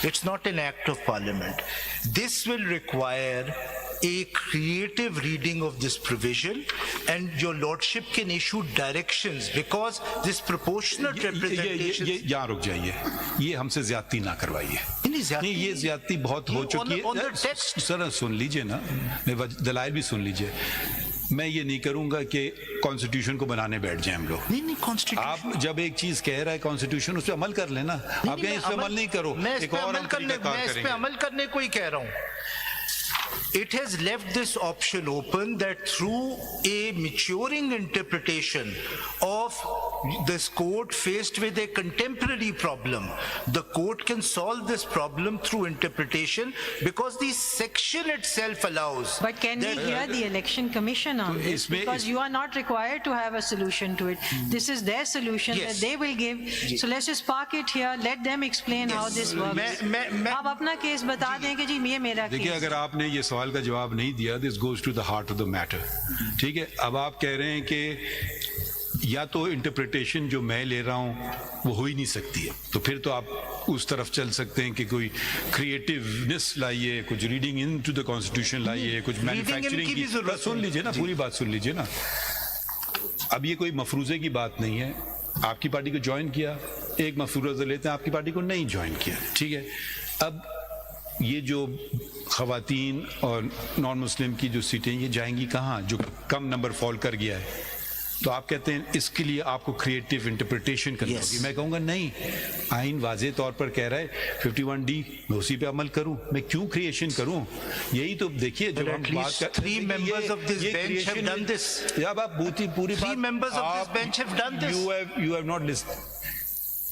It's not an act of parliament. This will require a creative reading of this provision, and your lordship can issue directions, because this proportionate representation. ये यहाँ रुक जाइए, ये हमसे ज्यादती ना करवाइए। नहीं, ये ज्यादती बहुत हो चुकी है। सर सुन लीजिए ना, दलाइल भी सुन लीजिए। मैं ये नहीं करूंगा कि कॉन्स्टिट्यूशन को बनाने बैठ जाए हम लोग। नहीं, कॉन्स्टिट्यूशन आप जब एक चीज कह रहा है कॉन्स्टिट्यूशन, उस पर अमल कर लेना। आप कहें इस पर अमल नहीं करो, एक और हम तरीका कार करेंगे। मैं इस पे अमल करने को ही कह रहा हूं। It has left this option open that through a maturing interpretation of this court faced with a contemporary problem, the court can solve this problem through interpretation, because the section itself allows. But can we hear the election commission on this? Because you are not required to have a solution to it. This is their solution that they will give. So let's just park it here. Let them explain how this works. आप अपना case बता दें कि जी ये मेरा case. देखिए, अगर आपने ये सवाल का जवाब नहीं दिया, this goes to the heart of the matter. ठीक है, अब आप कह रहे हैं कि या तो इंटरप्रिटेशन जो मैं ले रहा हूं वो हो ही नहीं सकती है, तो फिर तो आप उस तरफ चल सकते हैं कि कोई क्रिएटिवनेस लाइए, कुछ reading into the constitution लाइए, कुछ मैन्युफैक्चरिंग की। सुन लीजिए ना, पूरी बात सुन लीजिए ना। अब ये कोई मफरूजे की बात नहीं है। आपकी पार्टी को ज्वाइन किया, एक मफरूजा लेते हैं, आपकी पार्टी को नहीं ज्वाइन किया। ठीक है, अब ये जो खवातीन और नॉन मुस्लिम की जो सीटें ये जाएंगी कहाँ, जो कम नंबर फॉल कर गया है? तो आप कहते हैं इसके लिए आपको क्रिएटिव इंटरप्रिटेशन करनी होगी। मैं कहूँगा नहीं, आइन वाजे तौर पर कह रहा है 51D, मैं उसी पे अमल करूँ। मैं क्यों क्रिएशन करूँ? यही तो देखिए, जब हम बात कर 3 members of this bench have done this. जब आप पूरी 3 members of this bench have done this. You have not listened.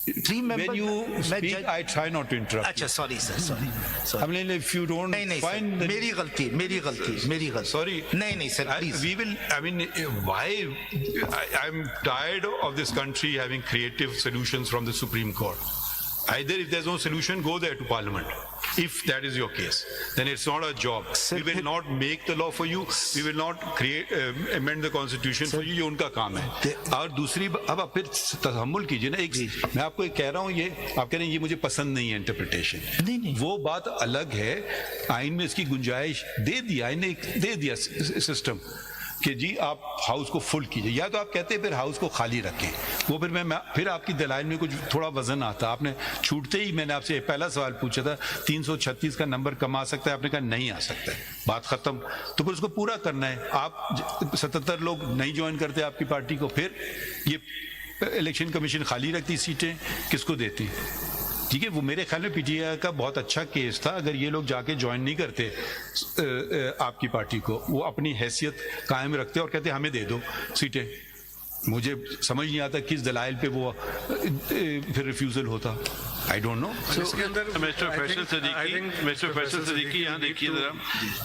3 members. When you speak, I try not to interrupt. अच्छा, sorry sir, sorry. I mean, if you don't find sir, मेरी गलती। Sorry. नहीं sir, please. We will. I mean, why? I'm tired of this country having creative solutions from the Supreme Court. Either if there's no solution, go there to Parliament. If that is your case, then it's not our job. We will not make the law for you. We will not amend the constitution for you. ये उनका काम है। और दूसरी, अब आप फिर तहम्मुल कीजिए ना। एक मैं आपको कह रहा हूँ, ये आप कह रहे हैं ये मुझे पसंद नहीं है इंटरप्रिटेशन। नहीं, वो बात अलग है। आइन में इसकी गुंजाइश दे दी, आइन ने दे दिया सिस्टम कि जी आप हाउस को फुल कीजिए, या तो आप कहते हैं फिर हाउस को खाली रखें। वो फिर आपकी दलाइल में कुछ थोड़ा वजन आता। आपने छूटते ही मैंने आपसे पहला सवाल पूछा था 336 का नंबर कम आ सकता है, आपने कहा नहीं आ सकता है, बात खत्म। तो फिर उसको पूरा करना है। आप 77 लोग नहीं ज्वाइन करते आपकी पार्टी को, फिर ये इलेक्शन कमीशन खाली रखती सीटें, किसको देती? ठीक है, वो मेरे ख्याल में पीटीआई का बहुत अच्छा केस था। अगर ये लोग जाके ज्वाइन नहीं करते आपकी पार्टी को, वो अपनी हैसियत कायम रखते और कहते हमें दे दो सीटें। मुझे समझ नहीं आता किस दलाइल पे वो फिर रिफ्यूजल होता। I don't know. Mister Faisal Siddiqui यहाँ देखिए जरा,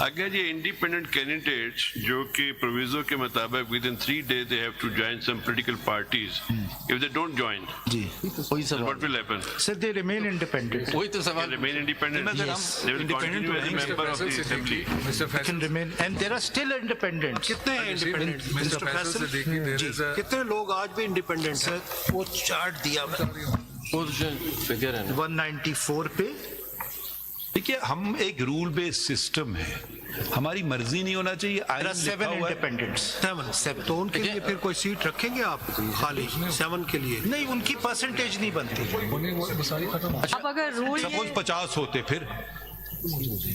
अगर ये इंडिपेंडेंट कैंडिडेट्स जो कि प्रोविजो के मुताबिक with in 3 days they have to join some political parties, if they don't join, what will happen? Sir, they remain independent. वही तो सवाल। They remain independent. They will continue as a member of the assembly. Can remain, and there are still independent. कितने हैं independent? Mister Faisal Siddiqui, कितने लोग आज भी independent हैं? वो चार्ट दिया फिगर है 194 पे। देखिए, हम एक रूल बेस्ड सिस्टम है, हमारी मर्जी नहीं होना चाहिए। 7 independents. 7. तो उनके लिए फिर कोई सीट रखेंगे आप खाली 7 के लिए? नहीं, उनकी परसेंटेज नहीं बनती। अब अगर रूल सपोज 50 होते, फिर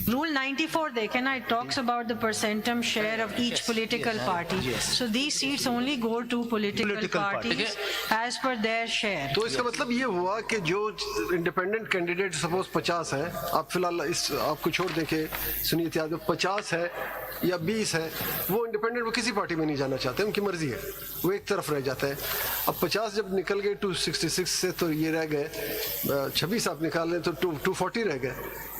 Rule 94 देखें ना, it talks about the percentum share of each political party. So these seats only go to political parties as per their share. तो इसका मतलब ये हुआ कि जो इंडिपेंडेंट कैंडिडेट सपोज 50 हैं, आप फिलहाल इस आपको छोड़ दें कि सुनीत यादव 50 है या 20 है, वो इंडिपेंडेंट वो किसी पार्टी में नहीं जाना चाहते, उनकी मर्जी है, वो एक तरफ रह जाता है। अब 50 जब निकल गए 266 से, तो ये रह गए 26 आप निकाल लें तो 240 रह गए।